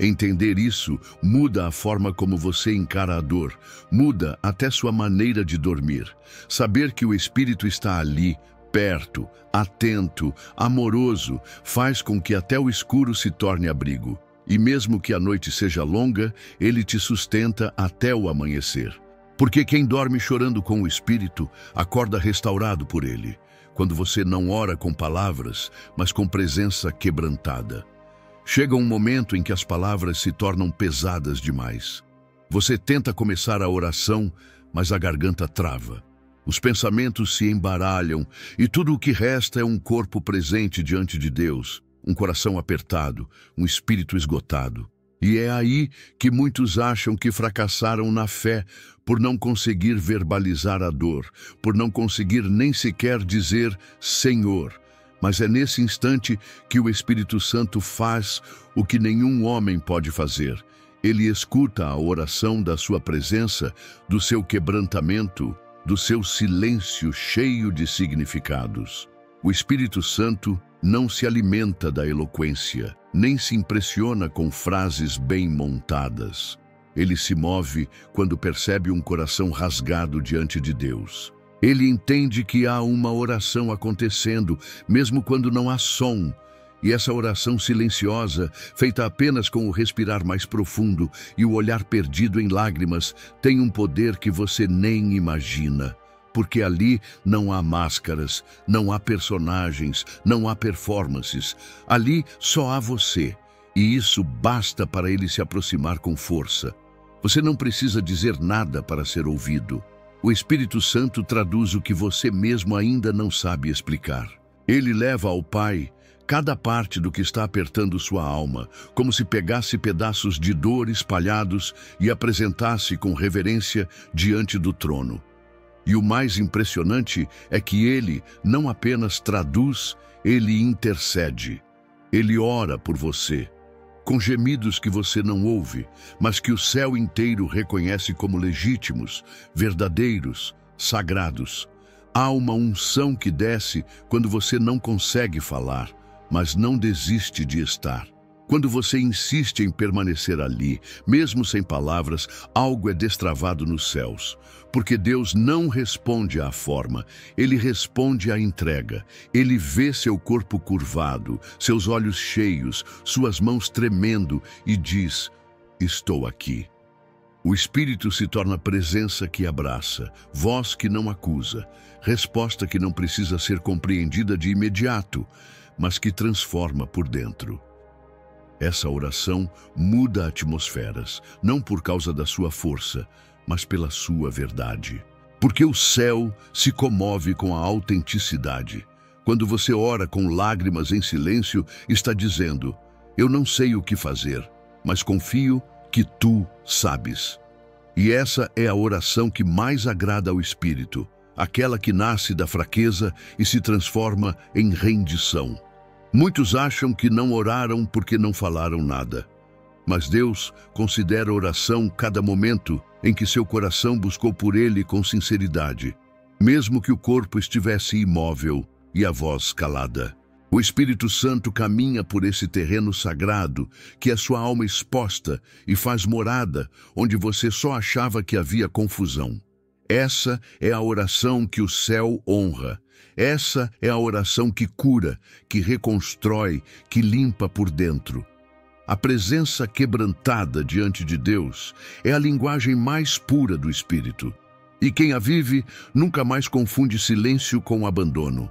Entender isso muda a forma como você encara a dor, muda até sua maneira de dormir. Saber que o Espírito está ali, perto, atento, amoroso, faz com que até o escuro se torne abrigo. E mesmo que a noite seja longa, ele te sustenta até o amanhecer. Porque quem dorme chorando com o Espírito, acorda restaurado por ele. Quando você não ora com palavras, mas com presença quebrantada. Chega um momento em que as palavras se tornam pesadas demais. Você tenta começar a oração, mas a garganta trava. Os pensamentos se embaralham e tudo o que resta é um corpo presente diante de Deus, um coração apertado, um espírito esgotado. E é aí que muitos acham que fracassaram na fé por não conseguir verbalizar a dor, por não conseguir nem sequer dizer Senhor. Mas é nesse instante que o Espírito Santo faz o que nenhum homem pode fazer. Ele escuta a oração da sua presença, do seu quebrantamento, do seu silêncio cheio de significados. O Espírito Santo não se alimenta da eloquência, nem se impressiona com frases bem montadas. Ele se move quando percebe um coração rasgado diante de Deus. Ele entende que há uma oração acontecendo, mesmo quando não há som. E essa oração silenciosa, feita apenas com o respirar mais profundo e o olhar perdido em lágrimas, tem um poder que você nem imagina. Porque ali não há máscaras, não há personagens, não há performances. Ali só há você. E isso basta para ele se aproximar com força. Você não precisa dizer nada para ser ouvido. O Espírito Santo traduz o que você mesmo ainda não sabe explicar. Ele leva ao Pai cada parte do que está apertando sua alma, como se pegasse pedaços de dor espalhados e apresentasse com reverência diante do trono. E o mais impressionante é que ele não apenas traduz, ele intercede. Ele ora por você, com gemidos que você não ouve, mas que o céu inteiro reconhece como legítimos, verdadeiros, sagrados. Há uma unção que desce quando você não consegue falar, mas não desiste de estar. Quando você insiste em permanecer ali, mesmo sem palavras, algo é destravado nos céus. Porque Deus não responde à forma, Ele responde à entrega. Ele vê seu corpo curvado, seus olhos cheios, suas mãos tremendo e diz: estou aqui. O Espírito se torna presença que abraça, voz que não acusa, resposta que não precisa ser compreendida de imediato, mas que transforma por dentro. Essa oração muda atmosferas, não por causa da sua força, mas pela sua verdade. Porque o céu se comove com a autenticidade. Quando você ora com lágrimas em silêncio, está dizendo: eu não sei o que fazer, mas confio que tu sabes. E essa é a oração que mais agrada ao Espírito, aquela que nasce da fraqueza e se transforma em rendição. Muitos acham que não oraram porque não falaram nada. Mas Deus considera oração cada momento em que seu coração buscou por Ele com sinceridade, mesmo que o corpo estivesse imóvel e a voz calada. O Espírito Santo caminha por esse terreno sagrado, que é sua alma exposta, e faz morada onde você só achava que havia confusão. Essa é a oração que o céu honra. Essa é a oração que cura, que reconstrói, que limpa por dentro. A presença quebrantada diante de Deus é a linguagem mais pura do Espírito. E quem a vive nunca mais confunde silêncio com abandono.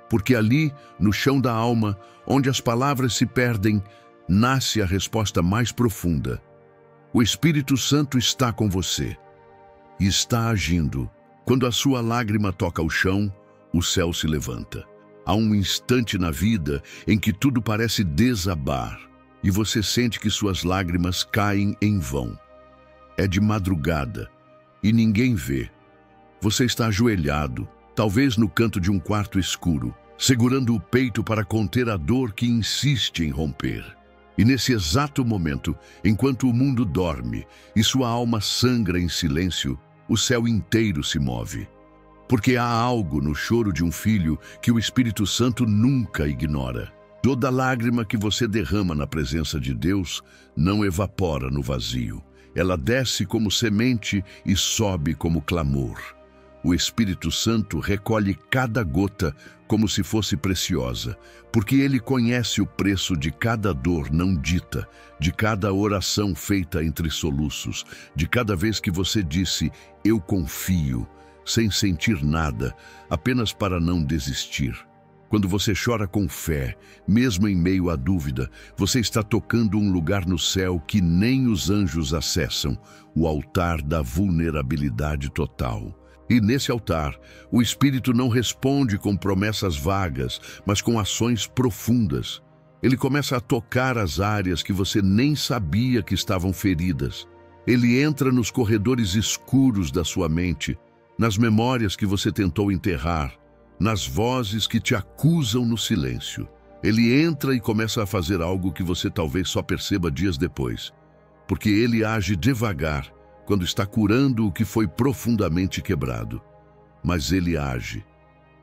Porque ali, no chão da alma, onde as palavras se perdem, nasce a resposta mais profunda. O Espírito Santo está com você e está agindo. Quando a sua lágrima toca o chão, o céu se levanta. Há um instante na vida em que tudo parece desabar e você sente que suas lágrimas caem em vão. É de madrugada e ninguém vê. Você está ajoelhado, talvez no canto de um quarto escuro, segurando o peito para conter a dor que insiste em romper. E nesse exato momento, enquanto o mundo dorme e sua alma sangra em silêncio, o céu inteiro se move. Porque há algo no choro de um filho que o Espírito Santo nunca ignora. Toda lágrima que você derrama na presença de Deus não evapora no vazio. Ela desce como semente e sobe como clamor. O Espírito Santo recolhe cada gota como se fosse preciosa, porque Ele conhece o preço de cada dor não dita, de cada oração feita entre soluços, de cada vez que você disse, eu confio, sem sentir nada, apenas para não desistir. Quando você chora com fé, mesmo em meio à dúvida, você está tocando um lugar no céu que nem os anjos acessam, o altar da vulnerabilidade total. E nesse altar, o Espírito não responde com promessas vagas, mas com ações profundas. Ele começa a tocar as áreas que você nem sabia que estavam feridas. Ele entra nos corredores escuros da sua mente, nas memórias que você tentou enterrar, nas vozes que te acusam no silêncio. Ele entra e começa a fazer algo que você talvez só perceba dias depois, porque ele age devagar, quando está curando o que foi profundamente quebrado. Mas ele age,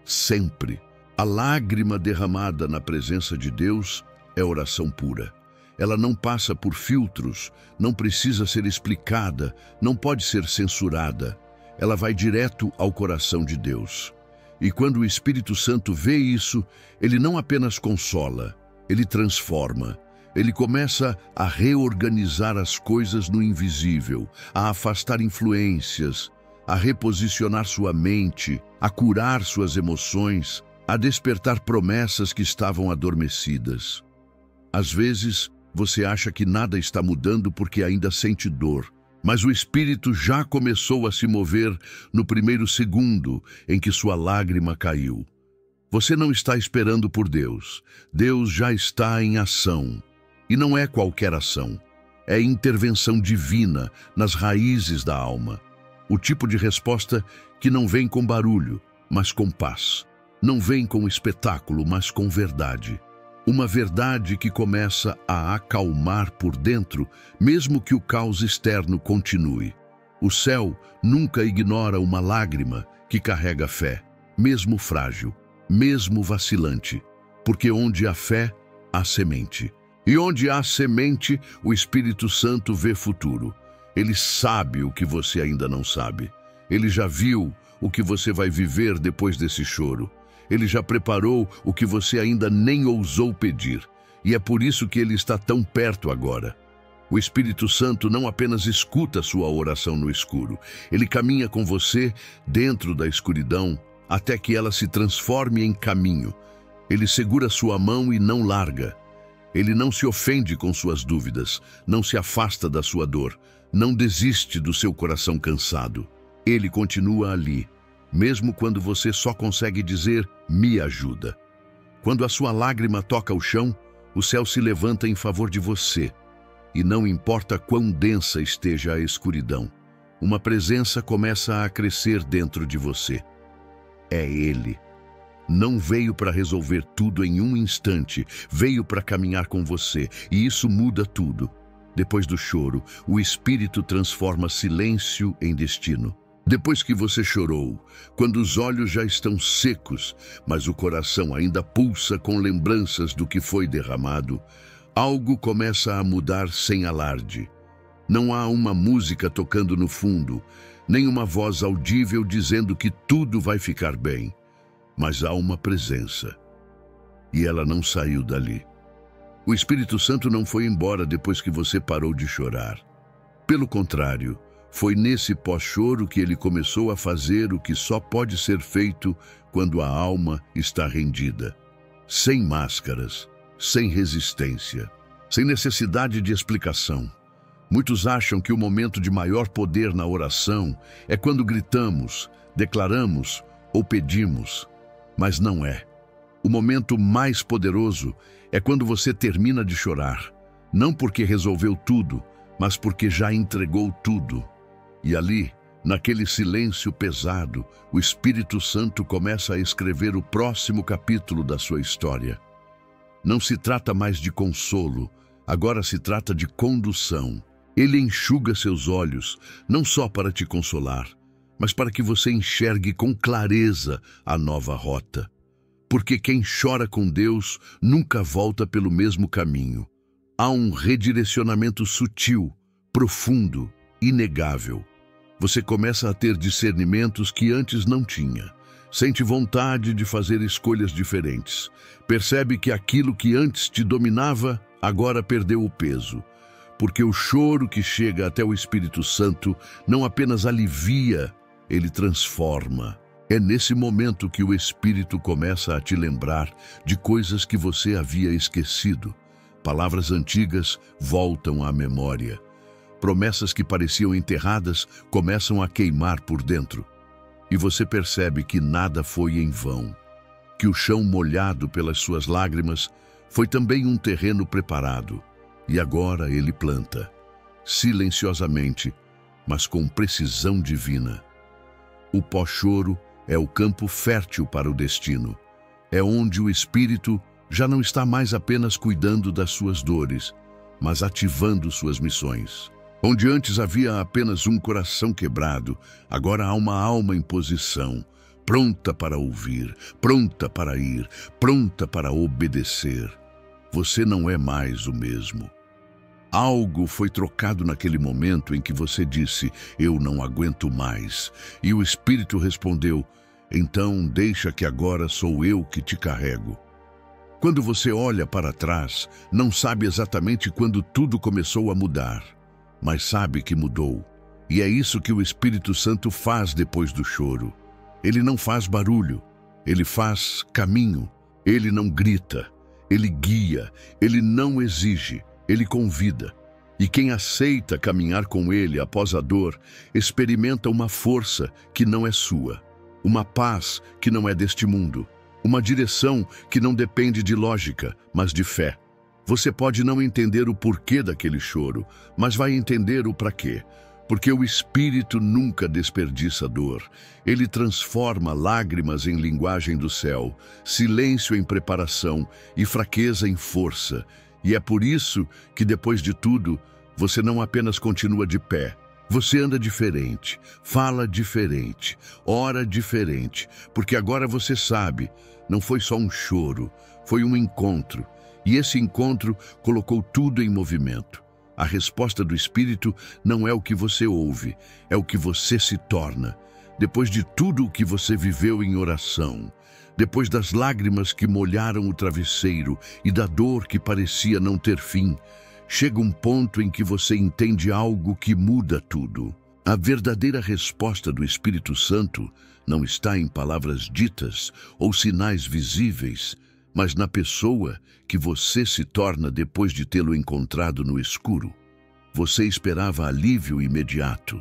sempre. A lágrima derramada na presença de Deus é oração pura. Ela não passa por filtros, não precisa ser explicada, não pode ser censurada. Ela vai direto ao coração de Deus. E quando o Espírito Santo vê isso, ele não apenas consola, ele transforma. Ele começa a reorganizar as coisas no invisível, a afastar influências, a reposicionar sua mente, a curar suas emoções, a despertar promessas que estavam adormecidas. Às vezes, você acha que nada está mudando porque ainda sente dor, mas o Espírito já começou a se mover no primeiro segundo em que sua lágrima caiu. Você não está esperando por Deus. Deus já está em ação. E não é qualquer ação, é intervenção divina nas raízes da alma. O tipo de resposta que não vem com barulho, mas com paz. Não vem com espetáculo, mas com verdade. Uma verdade que começa a acalmar por dentro, mesmo que o caos externo continue. O céu nunca ignora uma lágrima que carrega fé, mesmo frágil, mesmo vacilante, porque onde há fé, há semente. E onde há semente, o Espírito Santo vê futuro. Ele sabe o que você ainda não sabe. Ele já viu o que você vai viver depois desse choro. Ele já preparou o que você ainda nem ousou pedir. E é por isso que ele está tão perto agora. O Espírito Santo não apenas escuta sua oração no escuro. Ele caminha com você dentro da escuridão até que ela se transforme em caminho. Ele segura sua mão e não larga. Ele não se ofende com suas dúvidas, não se afasta da sua dor, não desiste do seu coração cansado. Ele continua ali, mesmo quando você só consegue dizer, me ajuda. Quando a sua lágrima toca o chão, o céu se levanta em favor de você. E não importa quão densa esteja a escuridão, uma presença começa a crescer dentro de você. É Ele. Não veio para resolver tudo em um instante, veio para caminhar com você, e isso muda tudo. Depois do choro, o Espírito transforma silêncio em destino. Depois que você chorou, quando os olhos já estão secos, mas o coração ainda pulsa com lembranças do que foi derramado, algo começa a mudar sem alarde. Não há uma música tocando no fundo, nem uma voz audível dizendo que tudo vai ficar bem. Mas há uma presença, e ela não saiu dali. O Espírito Santo não foi embora depois que você parou de chorar. Pelo contrário, foi nesse pós-choro que ele começou a fazer o que só pode ser feito quando a alma está rendida. Sem máscaras, sem resistência, sem necessidade de explicação. Muitos acham que o momento de maior poder na oração é quando gritamos, declaramos ou pedimos. Mas não é. O momento mais poderoso é quando você termina de chorar, não porque resolveu tudo, mas porque já entregou tudo. E ali, naquele silêncio pesado, o Espírito Santo começa a escrever o próximo capítulo da sua história. Não se trata mais de consolo, agora se trata de condução. Ele enxuga seus olhos, não só para te consolar, mas para que você enxergue com clareza a nova rota. Porque quem chora com Deus nunca volta pelo mesmo caminho. Há um redirecionamento sutil, profundo, inegável. Você começa a ter discernimentos que antes não tinha. Sente vontade de fazer escolhas diferentes. Percebe que aquilo que antes te dominava, agora perdeu o peso. Porque o choro que chega até o Espírito Santo não apenas alivia, ele transforma. É nesse momento que o Espírito começa a te lembrar de coisas que você havia esquecido. Palavras antigas voltam à memória. Promessas que pareciam enterradas começam a queimar por dentro. E você percebe que nada foi em vão. Que o chão molhado pelas suas lágrimas foi também um terreno preparado. E agora ele planta, silenciosamente, mas com precisão divina. O pós-choro é o campo fértil para o destino. É onde o Espírito já não está mais apenas cuidando das suas dores, mas ativando suas missões. Onde antes havia apenas um coração quebrado, agora há uma alma em posição, pronta para ouvir, pronta para ir, pronta para obedecer. Você não é mais o mesmo. Algo foi trocado naquele momento em que você disse, eu não aguento mais. E o Espírito respondeu, então deixa que agora sou eu que te carrego. Quando você olha para trás, não sabe exatamente quando tudo começou a mudar, mas sabe que mudou. E é isso que o Espírito Santo faz depois do choro. Ele não faz barulho, ele faz caminho. Ele não grita, ele guia, ele não exige. Ele convida, e quem aceita caminhar com ele após a dor, experimenta uma força que não é sua, uma paz que não é deste mundo, uma direção que não depende de lógica, mas de fé. Você pode não entender o porquê daquele choro, mas vai entender o para quê. Porque o Espírito nunca desperdiça dor. Ele transforma lágrimas em linguagem do céu, silêncio em preparação e fraqueza em força. E é por isso que, depois de tudo, você não apenas continua de pé. Você anda diferente, fala diferente, ora diferente, porque agora você sabe, não foi só um choro, foi um encontro. E esse encontro colocou tudo em movimento. A resposta do Espírito não é o que você ouve, é o que você se torna. Depois de tudo o que você viveu em oração, depois das lágrimas que molharam o travesseiro e da dor que parecia não ter fim, chega um ponto em que você entende algo que muda tudo. A verdadeira resposta do Espírito Santo não está em palavras ditas ou sinais visíveis, mas na pessoa que você se torna depois de tê-lo encontrado no escuro. Você esperava alívio imediato,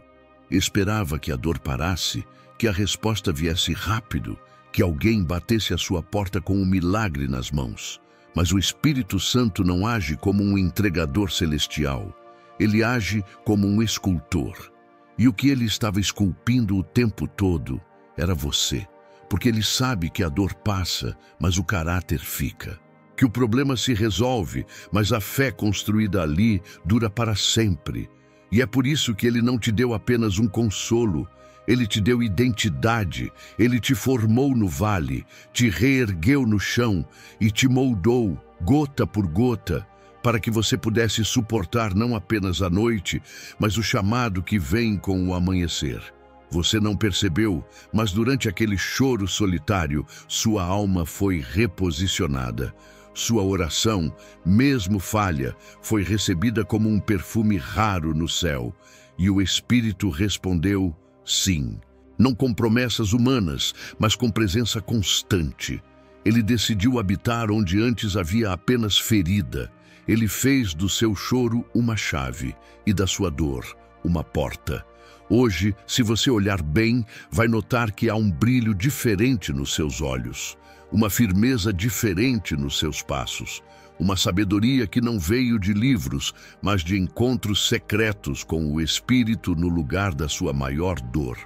esperava que a dor parasse, que a resposta viesse rápido, que alguém batesse à sua porta com um milagre nas mãos. Mas o Espírito Santo não age como um entregador celestial, ele age como um escultor. E o que ele estava esculpindo o tempo todo era você, porque ele sabe que a dor passa, mas o caráter fica. Que o problema se resolve, mas a fé construída ali dura para sempre. E é por isso que ele não te deu apenas um consolo, ele te deu identidade, ele te formou no vale, te reergueu no chão e te moldou, gota por gota, para que você pudesse suportar não apenas a noite, mas o chamado que vem com o amanhecer. Você não percebeu, mas durante aquele choro solitário, sua alma foi reposicionada. Sua oração, mesmo falha, foi recebida como um perfume raro no céu. E o Espírito respondeu, sim. Não com promessas humanas, mas com presença constante. Ele decidiu habitar onde antes havia apenas ferida. Ele fez do seu choro uma chave e da sua dor uma porta. Hoje, se você olhar bem, vai notar que há um brilho diferente nos seus olhos, uma firmeza diferente nos seus passos, uma sabedoria que não veio de livros, mas de encontros secretos com o Espírito no lugar da sua maior dor.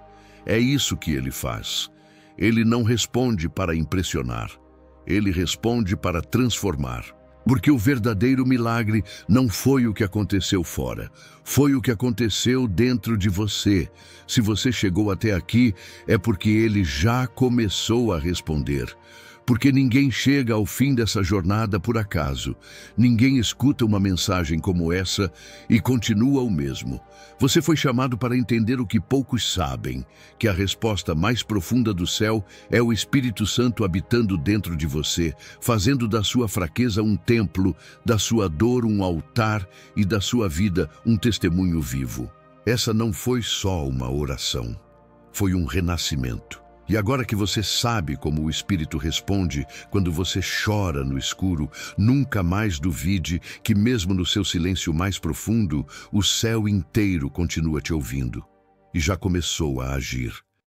É isso que ele faz. Ele não responde para impressionar, ele responde para transformar. Porque o verdadeiro milagre não foi o que aconteceu fora, foi o que aconteceu dentro de você. Se você chegou até aqui, é porque ele já começou a responder. Porque ninguém chega ao fim dessa jornada por acaso. Ninguém escuta uma mensagem como essa e continua o mesmo. Você foi chamado para entender o que poucos sabem, que a resposta mais profunda do céu é o Espírito Santo habitando dentro de você, fazendo da sua fraqueza um templo, da sua dor um altar e da sua vida um testemunho vivo. Essa não foi só uma oração, foi um renascimento. E agora que você sabe como o Espírito responde quando você chora no escuro, nunca mais duvide que mesmo no seu silêncio mais profundo, o céu inteiro continua te ouvindo. E já começou a agir.